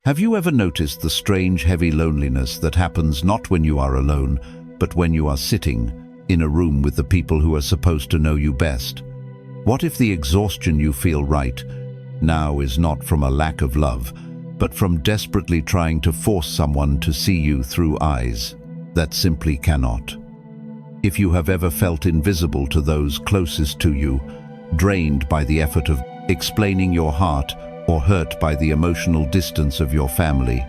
Have you ever noticed the strange, heavy loneliness that happens not when you are alone, but when you are sitting in a room with the people who are supposed to know you best? What if the exhaustion you feel right now is not from a lack of love, but from desperately trying to force someone to see you through eyes that simply cannot? If you have ever felt invisible to those closest to you, drained by the effort of explaining your heart, or hurt by the emotional distance of your family,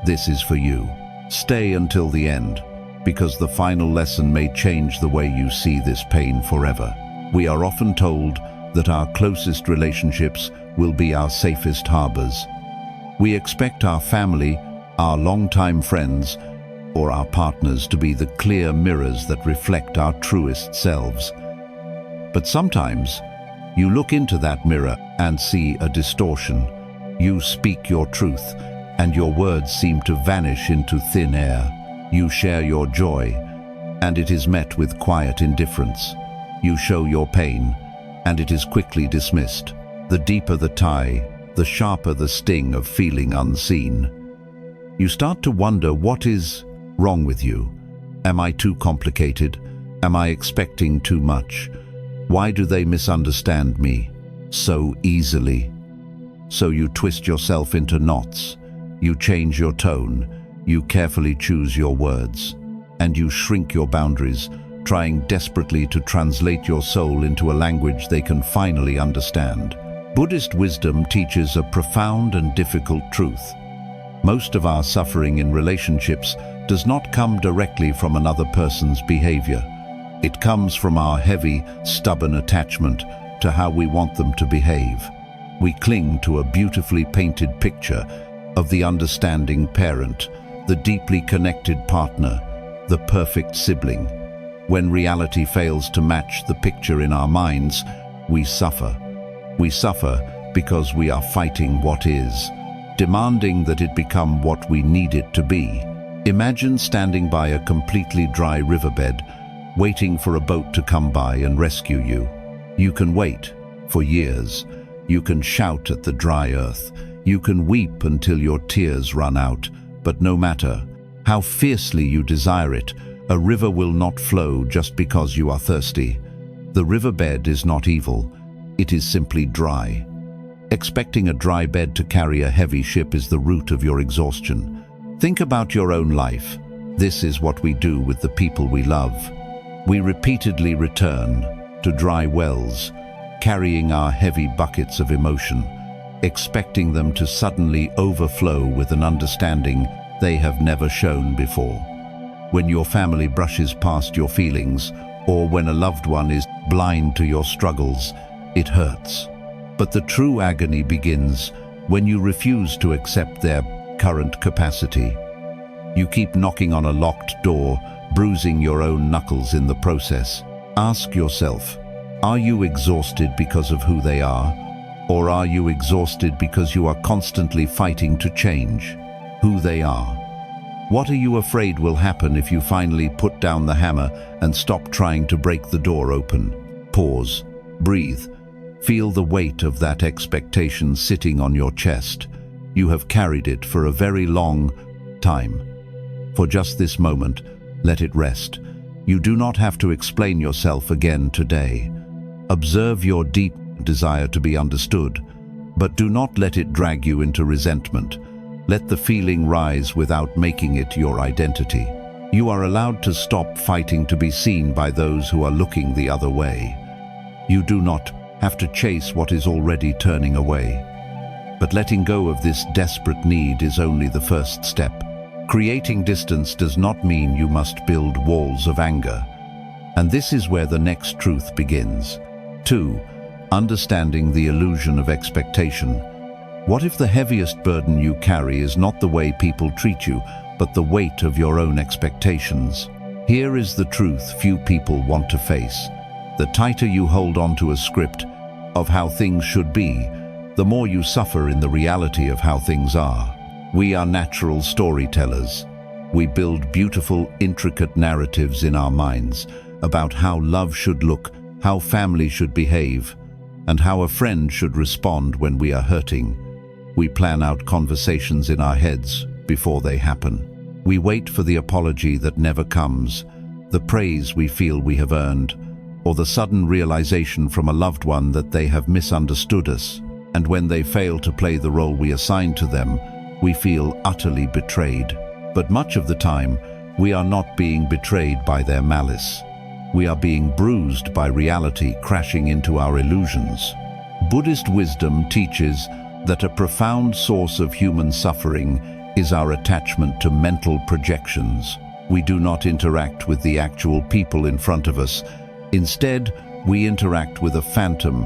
this is for you. Stay until the end, because the final lesson may change the way you see this pain forever. We are often told that our closest relationships will be our safest harbors. We expect our family, our longtime friends, or our partners to be the clear mirrors that reflect our truest selves. But sometimes, you look into that mirror and see a distortion. You speak your truth, and your words seem to vanish into thin air. You share your joy, and it is met with quiet indifference. You show your pain, and it is quickly dismissed. The deeper the tie, the sharper the sting of feeling unseen. You start to wonder, what is wrong with you? Am I too complicated? Am I expecting too much? Why do they misunderstand me so easily? So you twist yourself into knots. You change your tone. You carefully choose your words. And you shrink your boundaries, trying desperately to translate your soul into a language they can finally understand. Buddhist wisdom teaches a profound and difficult truth. Most of our suffering in relationships does not come directly from another person's behavior. It comes from our heavy, stubborn attachment to how we want them to behave. We cling to a beautifully painted picture of the understanding parent, the deeply connected partner, the perfect sibling. When reality fails to match the picture in our minds, we suffer. We suffer because we are fighting what is, demanding that it become what we need it to be. Imagine standing by a completely dry riverbed, waiting for a boat to come by and rescue you. You can wait for years. You can shout at the dry earth. You can weep until your tears run out. But no matter how fiercely you desire it, a river will not flow just because you are thirsty. The riverbed is not evil. It is simply dry. Expecting a dry bed to carry a heavy ship is the root of your exhaustion. Think about your own life. This is what we do with the people we love. We repeatedly return to dry wells, carrying our heavy buckets of emotion, expecting them to suddenly overflow with an understanding they have never shown before. When your family brushes past your feelings, or when a loved one is blind to your struggles, it hurts. But the true agony begins when you refuse to accept their current capacity. You keep knocking on a locked door, bruising your own knuckles in the process. Ask yourself, are you exhausted because of who they are? Or are you exhausted because you are constantly fighting to change who they are? What are you afraid will happen if you finally put down the hammer and stop trying to break the door open? Pause, breathe, feel the weight of that expectation sitting on your chest. You have carried it for a very long time. For just this moment, let it rest. You do not have to explain yourself again today. Observe your deep desire to be understood, but do not let it drag you into resentment. Let the feeling rise without making it your identity. You are allowed to stop fighting to be seen by those who are looking the other way. You do not have to chase what is already turning away. But letting go of this desperate need is only the first step. Creating distance does not mean you must build walls of anger. And this is where the next truth begins. 2. Understanding the illusion of expectation. What if the heaviest burden you carry is not the way people treat you, but the weight of your own expectations? Here is the truth few people want to face. The tighter you hold on to a script of how things should be, the more you suffer in the reality of how things are. We are natural storytellers. We build beautiful, intricate narratives in our minds about how love should look, how family should behave, and how a friend should respond when we are hurting. We plan out conversations in our heads before they happen. We wait for the apology that never comes, the praise we feel we have earned, or the sudden realization from a loved one that they have misunderstood us. And when they fail to play the role we assigned to them, we feel utterly betrayed. But much of the time, we are not being betrayed by their malice. We are being bruised by reality crashing into our illusions. Buddhist wisdom teaches that a profound source of human suffering is our attachment to mental projections. We do not interact with the actual people in front of us. Instead, we interact with a phantom,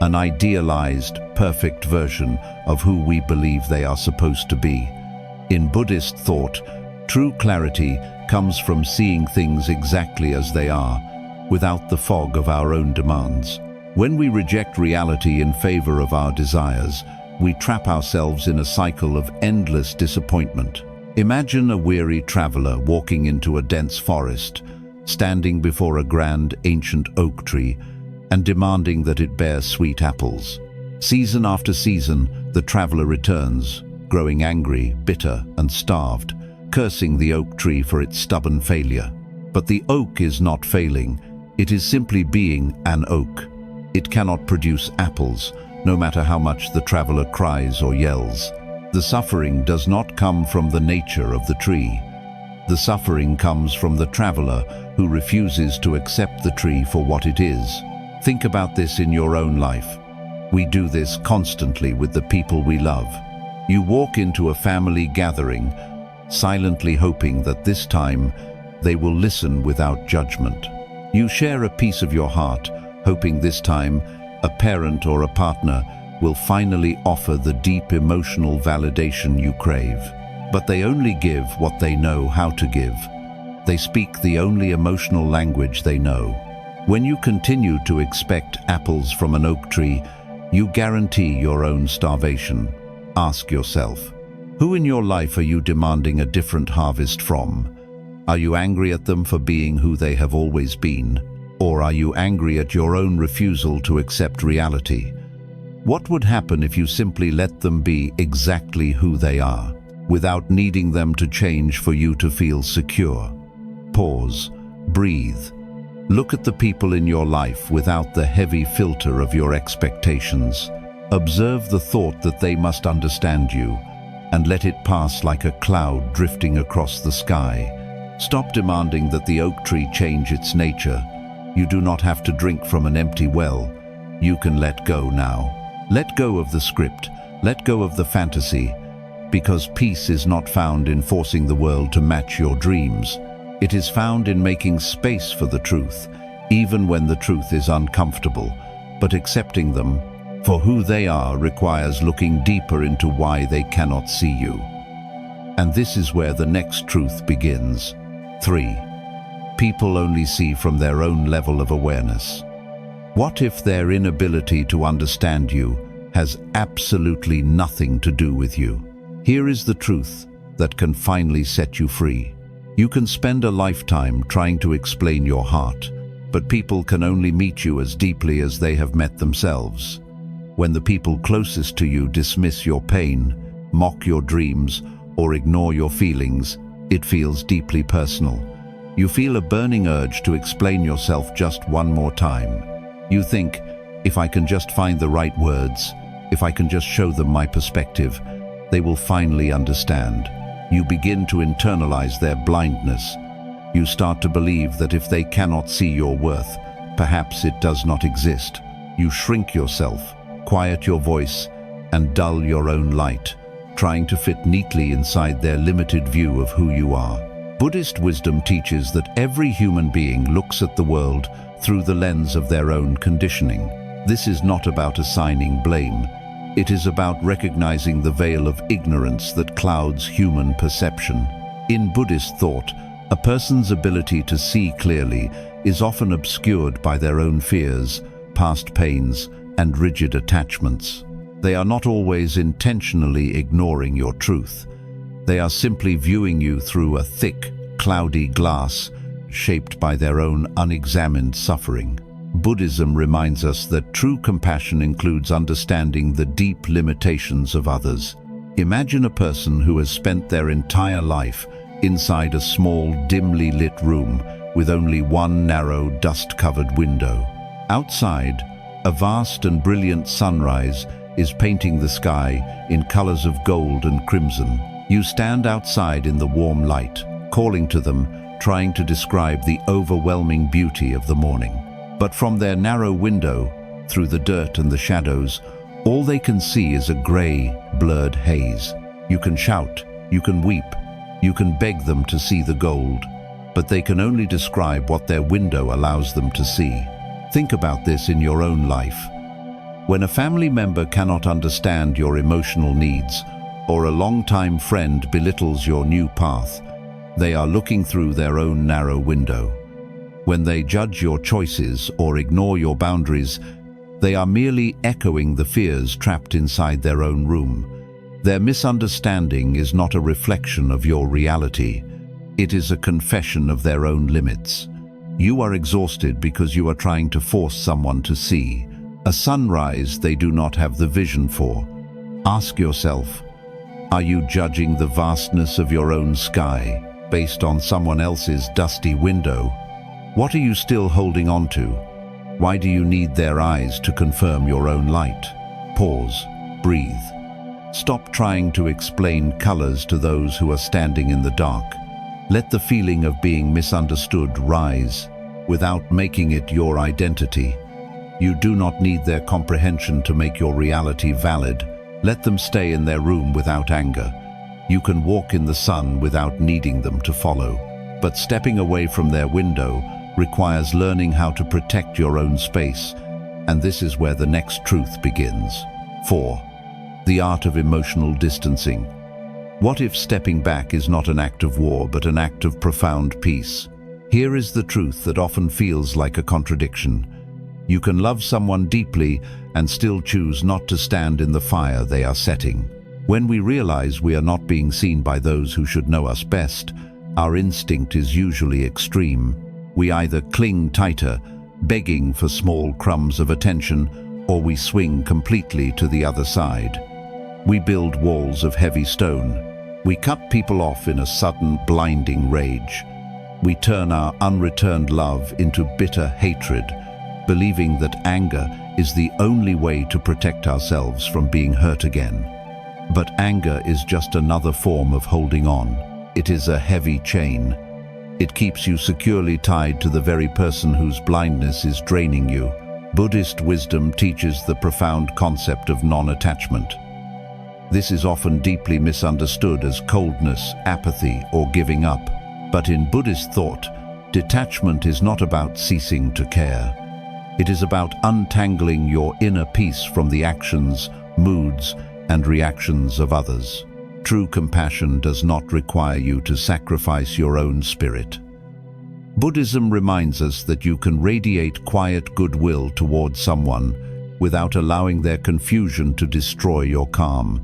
an idealized, perfect version of who we believe they are supposed to be. In Buddhist thought, true clarity comes from seeing things exactly as they are, without the fog of our own demands. When we reject reality in favor of our desires, we trap ourselves in a cycle of endless disappointment. Imagine a weary traveler walking into a dense forest, standing before a grand ancient oak tree and demanding that it bear sweet apples. Season after season, the traveler returns, growing angry, bitter, and starved, cursing the oak tree for its stubborn failure. But the oak is not failing, it is simply being an oak. It cannot produce apples, no matter how much the traveler cries or yells. The suffering does not come from the nature of the tree. The suffering comes from the traveler who refuses to accept the tree for what it is. Think about this in your own life. We do this constantly with the people we love. You walk into a family gathering, silently hoping that this time they will listen without judgment. You share a piece of your heart, hoping this time a parent or a partner will finally offer the deep emotional validation you crave. But they only give what they know how to give. They speak the only emotional language they know. When you continue to expect apples from an oak tree, you guarantee your own starvation. Ask yourself, who in your life are you demanding a different harvest from? Are you angry at them for being who they have always been? Or are you angry at your own refusal to accept reality? What would happen if you simply let them be exactly who they are, without needing them to change for you to feel secure? Pause, breathe. Look at the people in your life without the heavy filter of your expectations. Observe the thought that they must understand you, and let it pass like a cloud drifting across the sky. Stop demanding that the oak tree change its nature. You do not have to drink from an empty well. You can let go now. Let go of the script. Let go of the fantasy. Because peace is not found in forcing the world to match your dreams. It is found in making space for the truth, even when the truth is uncomfortable. But accepting them for who they are requires looking deeper into why they cannot see you. And this is where the next truth begins. 3. People only see from their own level of awareness. What if their inability to understand you has absolutely nothing to do with you? Here is the truth that can finally set you free. You can spend a lifetime trying to explain your heart, but people can only meet you as deeply as they have met themselves. When the people closest to you dismiss your pain, mock your dreams, or ignore your feelings, it feels deeply personal. You feel a burning urge to explain yourself just one more time. You think, if I can just find the right words, if I can just show them my perspective, they will finally understand. You begin to internalize their blindness. You start to believe that if they cannot see your worth, perhaps it does not exist. You shrink yourself, quiet your voice, and dull your own light, trying to fit neatly inside their limited view of who you are. Buddhist wisdom teaches that every human being looks at the world through the lens of their own conditioning. This is not about assigning blame. It is about recognizing the veil of ignorance that clouds human perception. In Buddhist thought, a person's ability to see clearly is often obscured by their own fears, past pains, and rigid attachments. They are not always intentionally ignoring your truth. They are simply viewing you through a thick, cloudy glass shaped by their own unexamined suffering. Buddhism reminds us that true compassion includes understanding the deep limitations of others. Imagine a person who has spent their entire life inside a small, dimly lit room with only one narrow, dust-covered window. Outside, a vast and brilliant sunrise is painting the sky in colors of gold and crimson. You stand outside in the warm light, calling to them, trying to describe the overwhelming beauty of the morning. But from their narrow window, through the dirt and the shadows, all they can see is a gray, blurred haze. You can shout, you can weep, you can beg them to see the gold, but they can only describe what their window allows them to see. Think about this in your own life. When a family member cannot understand your emotional needs, or a longtime friend belittles your new path, they are looking through their own narrow window. When they judge your choices or ignore your boundaries, they are merely echoing the fears trapped inside their own room. Their misunderstanding is not a reflection of your reality. It is a confession of their own limits. You are exhausted because you are trying to force someone to see a sunrise they do not have the vision for. Ask yourself, are you judging the vastness of your own sky based on someone else's dusty window? What are you still holding on to? Why do you need their eyes to confirm your own light? Pause, breathe. Stop trying to explain colors to those who are standing in the dark. Let the feeling of being misunderstood rise, without making it your identity. You do not need their comprehension to make your reality valid. Let them stay in their room without anger. You can walk in the sun without needing them to follow. But stepping away from their window requires learning how to protect your own space, and this is where the next truth begins. 4. The art of emotional distancing. What if stepping back is not an act of war, but an act of profound peace? Here is the truth that often feels like a contradiction. You can love someone deeply and still choose not to stand in the fire they are setting. When we realize we are not being seen by those who should know us best, our instinct is usually extreme. We either cling tighter, begging for small crumbs of attention, or we swing completely to the other side. We build walls of heavy stone. We cut people off in a sudden, blinding rage. We turn our unreturned love into bitter hatred, believing that anger is the only way to protect ourselves from being hurt again. But anger is just another form of holding on. It is a heavy chain. It keeps you securely tied to the very person whose blindness is draining you. Buddhist wisdom teaches the profound concept of non-attachment. This is often deeply misunderstood as coldness, apathy, or giving up. But in Buddhist thought, detachment is not about ceasing to care. It is about untangling your inner peace from the actions, moods, and reactions of others. True compassion does not require you to sacrifice your own spirit. Buddhism reminds us that you can radiate quiet goodwill towards someone without allowing their confusion to destroy your calm.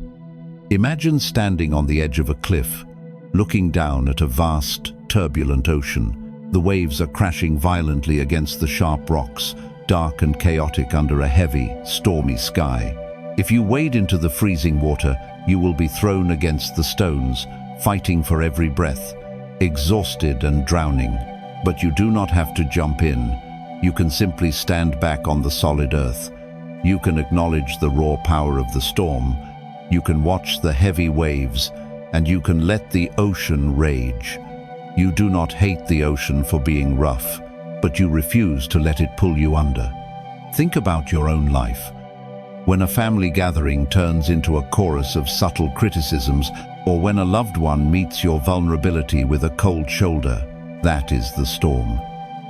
Imagine standing on the edge of a cliff, looking down at a vast, turbulent ocean. The waves are crashing violently against the sharp rocks, dark and chaotic under a heavy, stormy sky. If you wade into the freezing water, you will be thrown against the stones, fighting for every breath, exhausted and drowning. But you do not have to jump in. You can simply stand back on the solid earth. You can acknowledge the raw power of the storm. You can watch the heavy waves, and you can let the ocean rage. You do not hate the ocean for being rough, but you refuse to let it pull you under. Think about your own life. When a family gathering turns into a chorus of subtle criticisms, or when a loved one meets your vulnerability with a cold shoulder, that is the storm.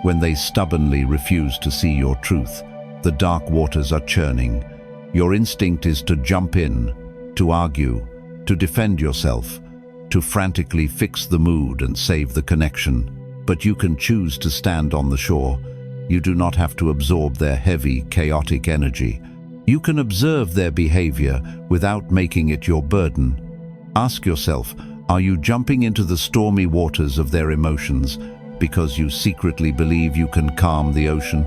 When they stubbornly refuse to see your truth, the dark waters are churning. Your instinct is to jump in, to argue, to defend yourself, to frantically fix the mood and save the connection. But you can choose to stand on the shore. You do not have to absorb their heavy, chaotic energy. You can observe their behavior without making it your burden. Ask yourself, are you jumping into the stormy waters of their emotions because you secretly believe you can calm the ocean?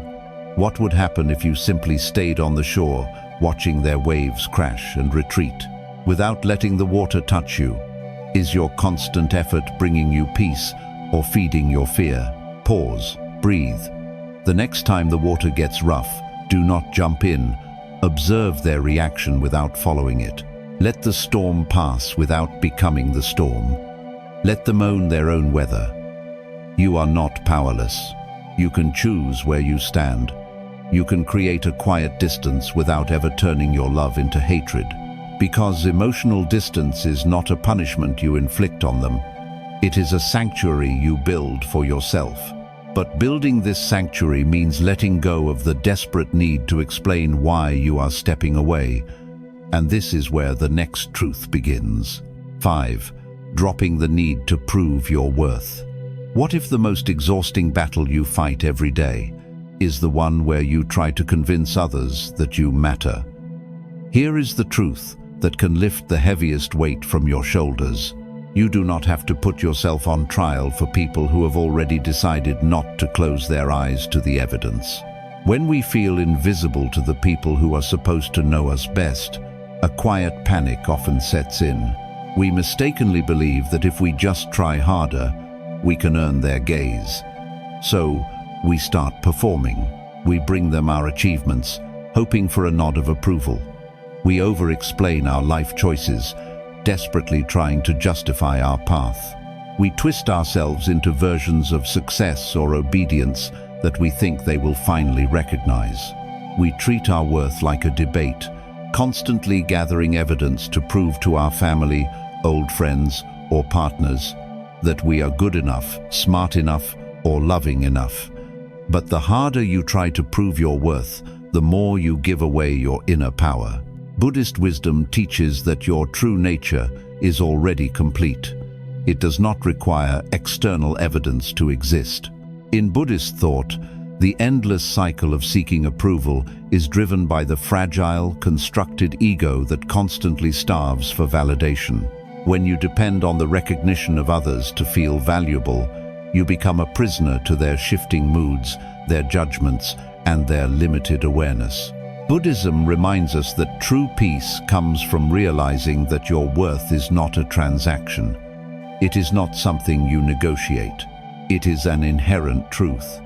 What would happen if you simply stayed on the shore, watching their waves crash and retreat, without letting the water touch you? Is your constant effort bringing you peace or feeding your fear? Pause, breathe. The next time the water gets rough, do not jump in. Observe their reaction without following it. Let the storm pass without becoming the storm. Let them own their own weather. You are not powerless. You can choose where you stand. You can create a quiet distance without ever turning your love into hatred. Because emotional distance is not a punishment you inflict on them. It is a sanctuary you build for yourself. But building this sanctuary means letting go of the desperate need to explain why you are stepping away. And this is where the next truth begins. 5. Dropping the need to prove your worth. What if the most exhausting battle you fight every day is the one where you try to convince others that you matter? Here is the truth that can lift the heaviest weight from your shoulders. You do not have to put yourself on trial for people who have already decided not to close their eyes to the evidence. When we feel invisible to the people who are supposed to know us best, a quiet panic often sets in. We mistakenly believe that if we just try harder, we can earn their gaze. So, we start performing. We bring them our achievements, hoping for a nod of approval. We over-explain our life choices, desperately trying to justify our path. We twist ourselves into versions of success or obedience that we think they will finally recognize. We treat our worth like a debate, constantly gathering evidence to prove to our family, old friends, or partners that we are good enough, smart enough, or loving enough. But the harder you try to prove your worth, the more you give away your inner power. Buddhist wisdom teaches that your true nature is already complete. It does not require external evidence to exist. In Buddhist thought, the endless cycle of seeking approval is driven by the fragile, constructed ego that constantly starves for validation. When you depend on the recognition of others to feel valuable, you become a prisoner to their shifting moods, their judgments, and their limited awareness. Buddhism reminds us that true peace comes from realizing that your worth is not a transaction. It is not something you negotiate. It is an inherent truth.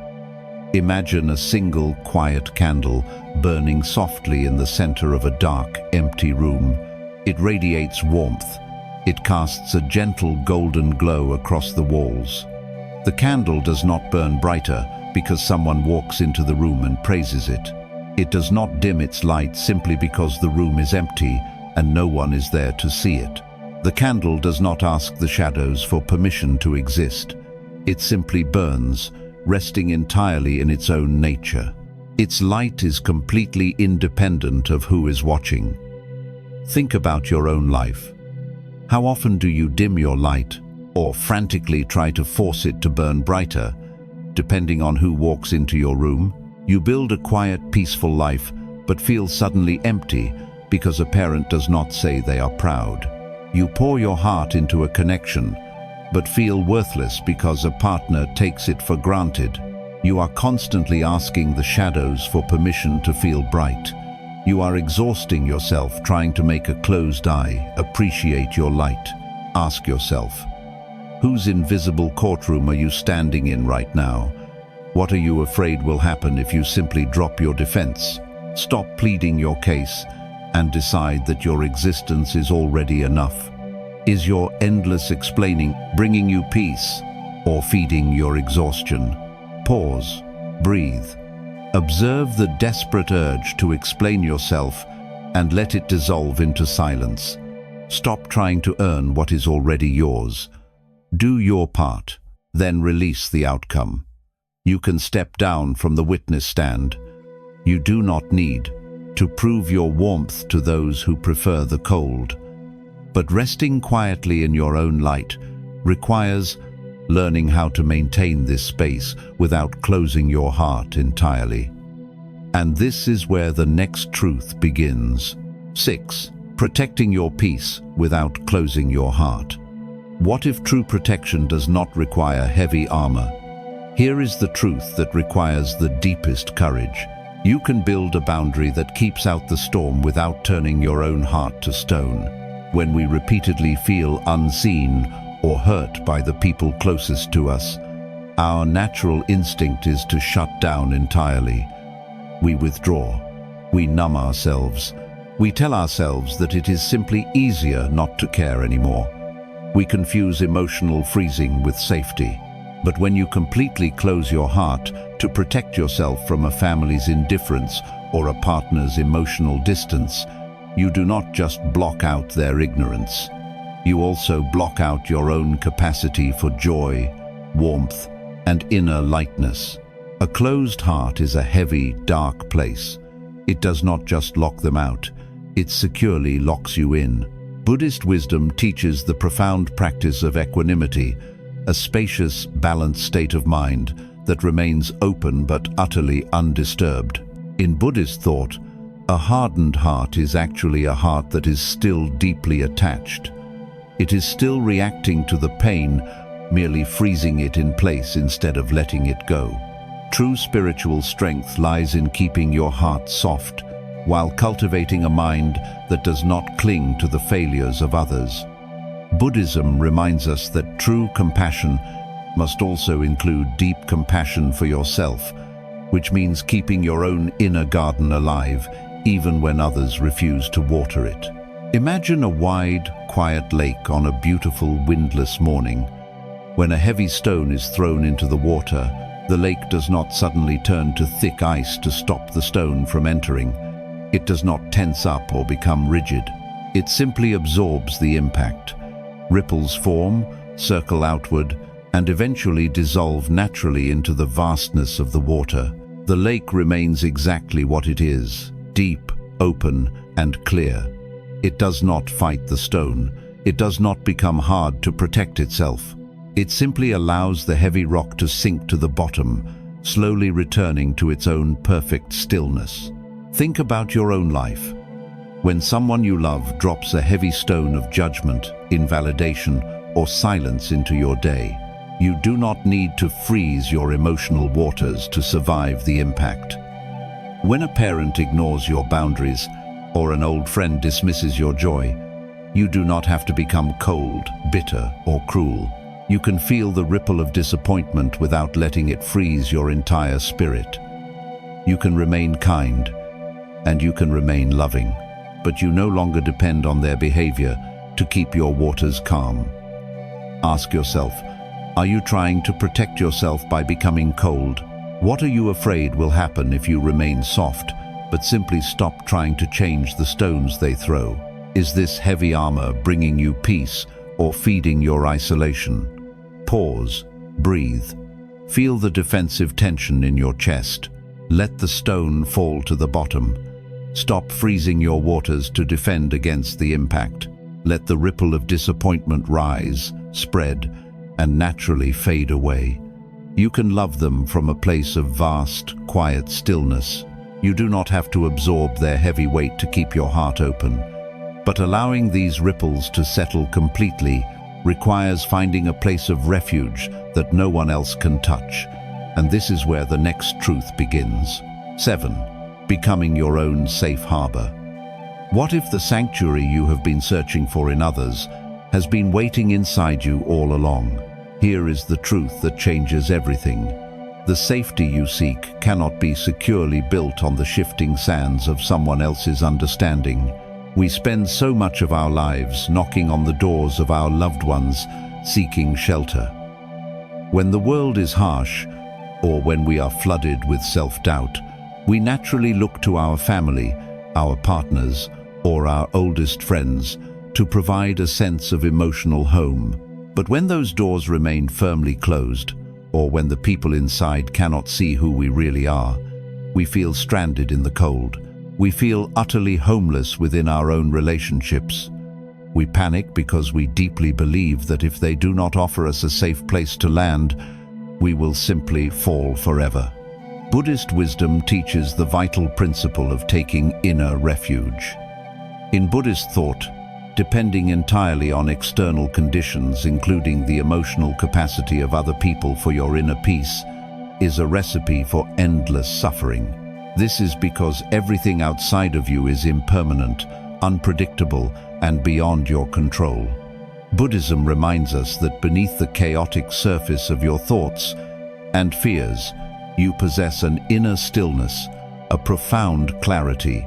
Imagine a single quiet candle burning softly in the center of a dark, empty room. It radiates warmth. It casts a gentle golden glow across the walls. The candle does not burn brighter because someone walks into the room and praises it. It does not dim its light simply because the room is empty and no one is there to see it. The candle does not ask the shadows for permission to exist. It simply burns, resting entirely in its own nature. Its light is completely independent of who is watching. Think about your own life. How often do you dim your light or frantically try to force it to burn brighter, depending on who walks into your room? You build a quiet, peaceful life, but feel suddenly empty because a parent does not say they are proud. You pour your heart into a connection, but feel worthless because a partner takes it for granted. You are constantly asking the shadows for permission to feel bright. You are exhausting yourself trying to make a closed eye appreciate your light. Ask yourself, whose invisible courtroom are you standing in right now? What are you afraid will happen if you simply drop your defense? Stop pleading your case and decide that your existence is already enough. Is your endless explaining bringing you peace or feeding your exhaustion? Pause, breathe. Observe the desperate urge to explain yourself and let it dissolve into silence. Stop trying to earn what is already yours. Do your part, then release the outcome. You can step down from the witness stand. You do not need to prove your warmth to those who prefer the cold. But resting quietly in your own light requires learning how to maintain this space without closing your heart entirely. And this is where the next truth begins. 6. Protecting your peace without closing your heart. What if true protection does not require heavy armor? Here is the truth that requires the deepest courage. You can build a boundary that keeps out the storm without turning your own heart to stone. When we repeatedly feel unseen or hurt by the people closest to us, our natural instinct is to shut down entirely. We withdraw. We numb ourselves. We tell ourselves that it is simply easier not to care anymore. We confuse emotional freezing with safety. But when you completely close your heart to protect yourself from a family's indifference or a partner's emotional distance, you do not just block out their ignorance. You also block out your own capacity for joy, warmth, and inner lightness. A closed heart is a heavy, dark place. It does not just lock them out, it securely locks you in. Buddhist wisdom teaches the profound practice of equanimity, a spacious, balanced state of mind that remains open but utterly undisturbed. In Buddhist thought, a hardened heart is actually a heart that is still deeply attached. It is still reacting to the pain, merely freezing it in place instead of letting it go. True spiritual strength lies in keeping your heart soft, while cultivating a mind that does not cling to the failures of others. Buddhism reminds us that true compassion must also include deep compassion for yourself, which means keeping your own inner garden alive, even when others refuse to water it. Imagine a wide, quiet lake on a beautiful, windless morning. When a heavy stone is thrown into the water, the lake does not suddenly turn to thick ice to stop the stone from entering. It does not tense up or become rigid. It simply absorbs the impact. Ripples form, circle outward, and eventually dissolve naturally into the vastness of the water. The lake remains exactly what it is, deep, open, and clear. It does not fight the stone. It does not become hard to protect itself. It simply allows the heavy rock to sink to the bottom, slowly returning to its own perfect stillness. Think about your own life. When someone you love drops a heavy stone of judgment, invalidation, or silence into your day, you do not need to freeze your emotional waters to survive the impact. When a parent ignores your boundaries, or an old friend dismisses your joy, you do not have to become cold, bitter, or cruel. You can feel the ripple of disappointment without letting it freeze your entire spirit. You can remain kind, and you can remain loving, but you no longer depend on their behavior to keep your waters calm. Ask yourself, are you trying to protect yourself by becoming cold? What are you afraid will happen if you remain soft, but simply stop trying to change the stones they throw? Is this heavy armor bringing you peace or feeding your isolation? Pause, breathe. Feel the defensive tension in your chest. Let the stone fall to the bottom. Stop freezing your waters to defend against the impact. Let the ripple of disappointment rise, spread, and naturally fade away. You can love them from a place of vast, quiet stillness. You do not have to absorb their heavy weight to keep your heart open. But allowing these ripples to settle completely requires finding a place of refuge that no one else can touch. And this is where the next truth begins. 7. Becoming your own safe harbor. What if the sanctuary you have been searching for in others has been waiting inside you all along? Here is the truth that changes everything. The safety you seek cannot be securely built on the shifting sands of someone else's understanding. We spend so much of our lives knocking on the doors of our loved ones, seeking shelter. When the world is harsh, or when we are flooded with self-doubt, we naturally look to our family, our partners, or our oldest friends to provide a sense of emotional home. But when those doors remain firmly closed, or when the people inside cannot see who we really are, we feel stranded in the cold. We feel utterly homeless within our own relationships. We panic because we deeply believe that if they do not offer us a safe place to land, we will simply fall forever. Buddhist wisdom teaches the vital principle of taking inner refuge. In Buddhist thought, depending entirely on external conditions, including the emotional capacity of other people for your inner peace, is a recipe for endless suffering. This is because everything outside of you is impermanent, unpredictable, and beyond your control. Buddhism reminds us that beneath the chaotic surface of your thoughts and fears, you possess an inner stillness, a profound clarity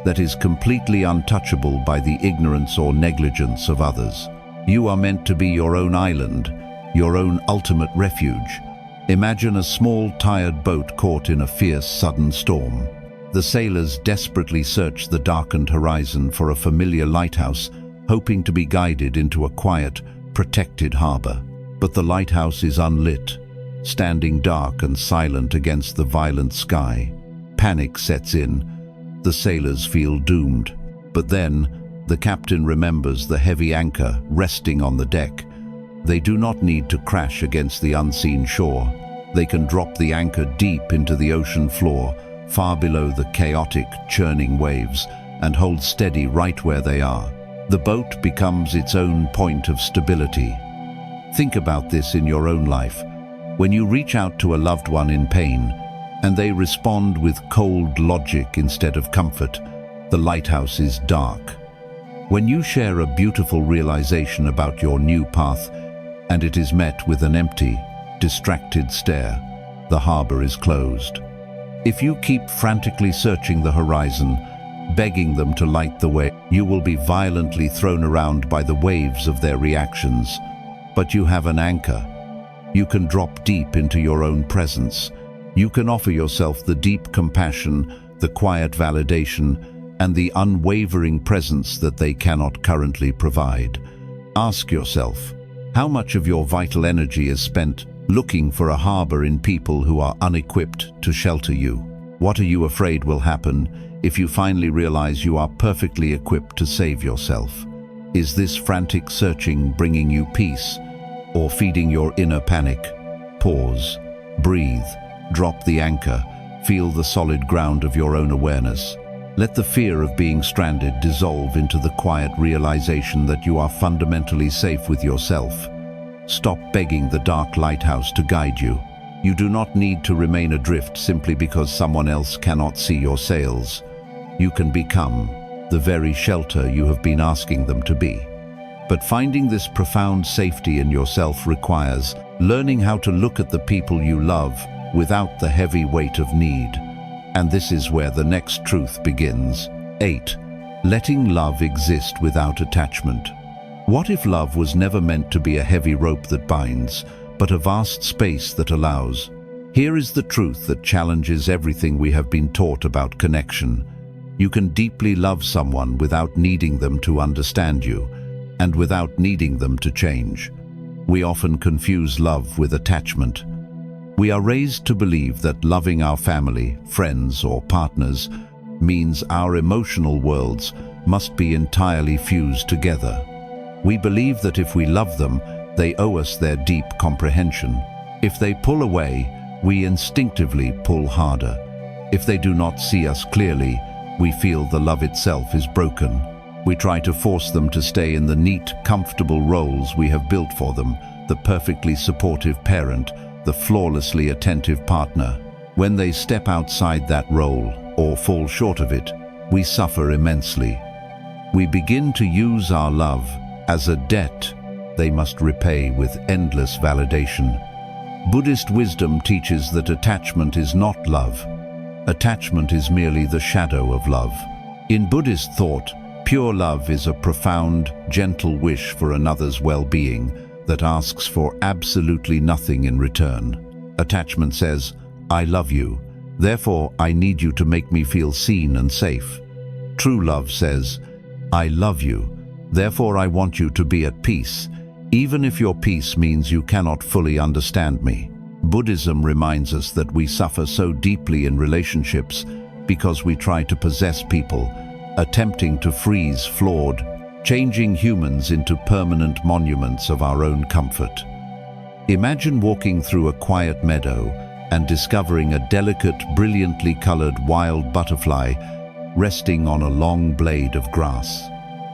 that is completely untouchable by the ignorance or negligence of others. You are meant to be your own island, your own ultimate refuge. Imagine a small, tired boat caught in a fierce, sudden storm. The sailors desperately search the darkened horizon for a familiar lighthouse, hoping to be guided into a quiet, protected harbor. But the lighthouse is unlit, standing dark and silent against the violent sky. Panic sets in. The sailors feel doomed. But then, the captain remembers the heavy anchor resting on the deck. They do not need to crash against the unseen shore. They can drop the anchor deep into the ocean floor, far below the chaotic, churning waves, and hold steady right where they are. The boat becomes its own point of stability. Think about this in your own life. When you reach out to a loved one in pain, and they respond with cold logic instead of comfort, the lighthouse is dark. When you share a beautiful realization about your new path, and it is met with an empty, distracted stare, the harbor is closed. If you keep frantically searching the horizon, begging them to light the way, you will be violently thrown around by the waves of their reactions. But you have an anchor. You can drop deep into your own presence. You can offer yourself the deep compassion, the quiet validation, and the unwavering presence that they cannot currently provide. Ask yourself, how much of your vital energy is spent looking for a harbor in people who are unequipped to shelter you? What are you afraid will happen if you finally realize you are perfectly equipped to save yourself? Is this frantic searching bringing you peace or feeding your inner panic? Pause, breathe, drop the anchor, feel the solid ground of your own awareness. Let the fear of being stranded dissolve into the quiet realization that you are fundamentally safe with yourself. Stop begging the dark lighthouse to guide you. You do not need to remain adrift simply because someone else cannot see your sails. You can become the very shelter you have been asking them to be. But finding this profound safety in yourself requires learning how to look at the people you love without the heavy weight of need. And this is where the next truth begins. 8. Letting love exist without attachment. What if love was never meant to be a heavy rope that binds, but a vast space that allows? Here is the truth that challenges everything we have been taught about connection. You can deeply love someone without needing them to understand you, and without needing them to change. We often confuse love with attachment. We are raised to believe that loving our family, friends, or partners means our emotional worlds must be entirely fused together. We believe that if we love them, they owe us their deep comprehension. If they pull away, we instinctively pull harder. If they do not see us clearly, we feel the love itself is broken. We try to force them to stay in the neat, comfortable roles we have built for them, the perfectly supportive parent, the flawlessly attentive partner. When they step outside that role, or fall short of it, we suffer immensely. We begin to use our love as a debt they must repay with endless validation. Buddhist wisdom teaches that attachment is not love. Attachment is merely the shadow of love. In Buddhist thought, pure love is a profound, gentle wish for another's well-being that asks for absolutely nothing in return. Attachment says, I love you, therefore I need you to make me feel seen and safe. True love says, I love you, therefore I want you to be at peace, even if your peace means you cannot fully understand me. Buddhism reminds us that we suffer so deeply in relationships because we try to possess people, attempting to freeze flawed, changing humans into permanent monuments of our own comfort. Imagine walking through a quiet meadow and discovering a delicate, brilliantly colored wild butterfly resting on a long blade of grass.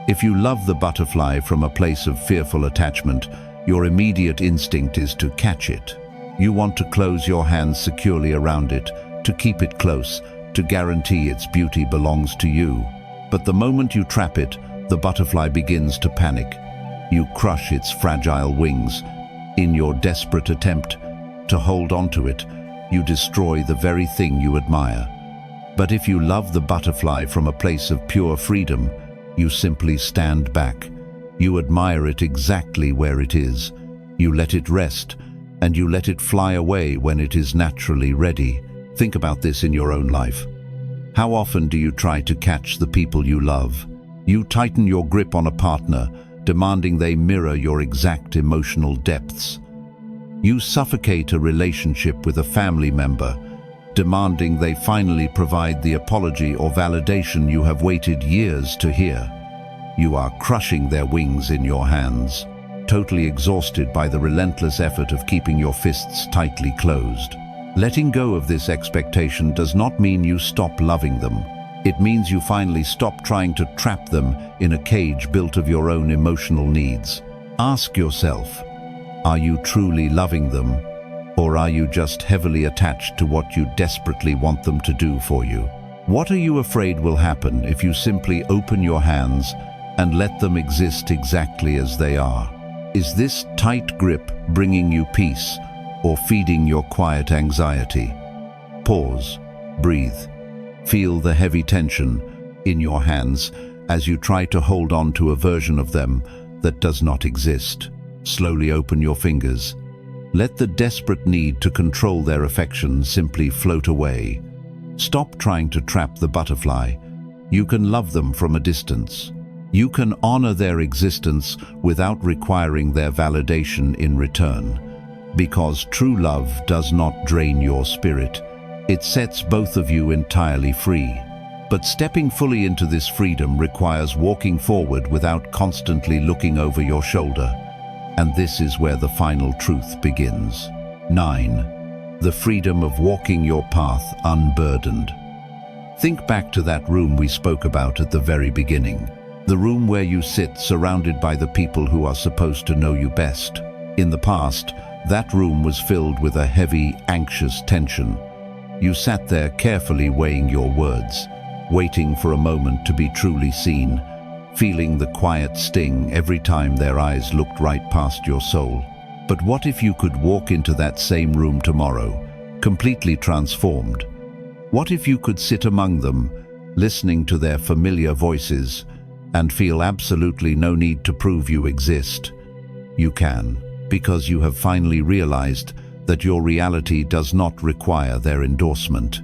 If you love the butterfly from a place of fearful attachment, your immediate instinct is to catch it. You want to close your hands securely around it, to keep it close, to guarantee its beauty belongs to you. But the moment you trap it, the butterfly begins to panic. You crush its fragile wings. In your desperate attempt to hold onto it, you destroy the very thing you admire. But if you love the butterfly from a place of pure freedom, you simply stand back. You admire it exactly where it is. You let it rest, and you let it fly away when it is naturally ready. Think about this in your own life. How often do you try to catch the people you love? You tighten your grip on a partner, demanding they mirror your exact emotional depths. You suffocate a relationship with a family member, demanding they finally provide the apology or validation you have waited years to hear. You are crushing their wings in your hands, totally exhausted by the relentless effort of keeping your fists tightly closed. Letting go of this expectation does not mean you stop loving them. It means you finally stop trying to trap them in a cage built of your own emotional needs. Ask yourself, are you truly loving them, or are you just heavily attached to what you desperately want them to do for you? What are you afraid will happen if you simply open your hands and let them exist exactly as they are? Is this tight grip bringing you peace, or feeding your quiet anxiety? Pause, breathe. Feel the heavy tension in your hands as you try to hold on to a version of them that does not exist. Slowly open your fingers. Let the desperate need to control their affection simply float away. Stop trying to trap the butterfly. You can love them from a distance. You can honor their existence without requiring their validation in return. Because true love does not drain your spirit. It sets both of you entirely free. But stepping fully into this freedom requires walking forward without constantly looking over your shoulder. And this is where the final truth begins. 9. The freedom of walking your path unburdened. Think back to that room we spoke about at the very beginning. The room where you sit surrounded by the people who are supposed to know you best. In the past, that room was filled with a heavy, anxious tension. You sat there carefully weighing your words, waiting for a moment to be truly seen, feeling the quiet sting every time their eyes looked right past your soul. But what if you could walk into that same room tomorrow, completely transformed? What if you could sit among them, listening to their familiar voices, and feel absolutely no need to prove you exist? You can, because you have finally realized that your reality does not require their endorsement.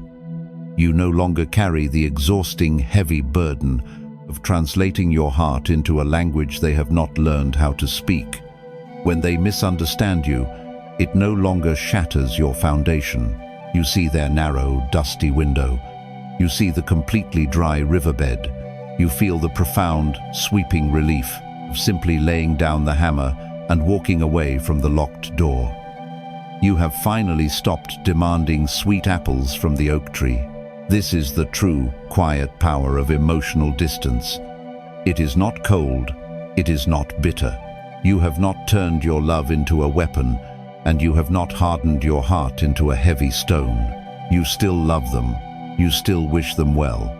You no longer carry the exhausting, heavy burden of translating your heart into a language they have not learned how to speak. When they misunderstand you, it no longer shatters your foundation. You see their narrow, dusty window. You see the completely dry riverbed. You feel the profound, sweeping relief of simply laying down the hammer and walking away from the locked door. You have finally stopped demanding sweet apples from the oak tree. This is the true, quiet power of emotional distance. It is not cold, it is not bitter. You have not turned your love into a weapon, and you have not hardened your heart into a heavy stone. You still love them, you still wish them well,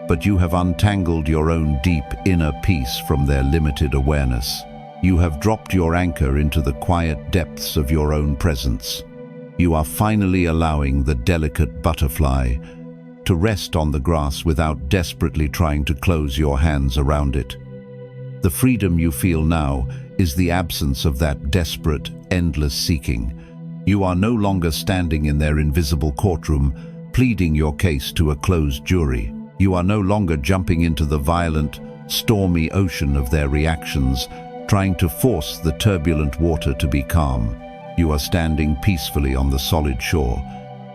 but you have untangled your own deep inner peace from their limited awareness. You have dropped your anchor into the quiet depths of your own presence. You are finally allowing the delicate butterfly to rest on the grass without desperately trying to close your hands around it. The freedom you feel now is the absence of that desperate, endless seeking. You are no longer standing in their invisible courtroom, pleading your case to a closed jury. You are no longer jumping into the violent, stormy ocean of their reactions, trying to force the turbulent water to be calm. You are standing peacefully on the solid shore.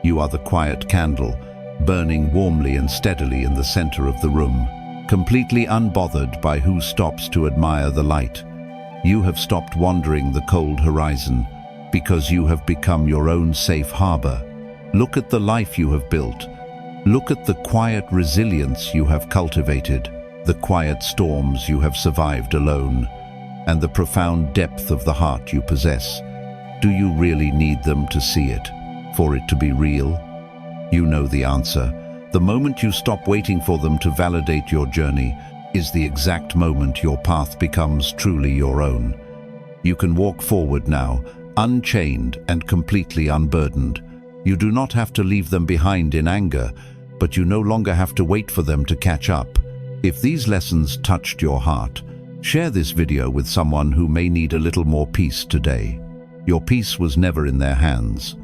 You are the quiet candle, burning warmly and steadily in the center of the room, completely unbothered by who stops to admire the light. You have stopped wandering the cold horizon because you have become your own safe harbor. Look at the life you have built. Look at the quiet resilience you have cultivated, the quiet storms you have survived alone, and the profound depth of the heart you possess. Do you really need them to see it, for it to be real? You know the answer. The moment you stop waiting for them to validate your journey is the exact moment your path becomes truly your own. You can walk forward now, unchained and completely unburdened. You do not have to leave them behind in anger, but you no longer have to wait for them to catch up. If these lessons touched your heart, share this video with someone who may need a little more peace today. Your peace was never in their hands.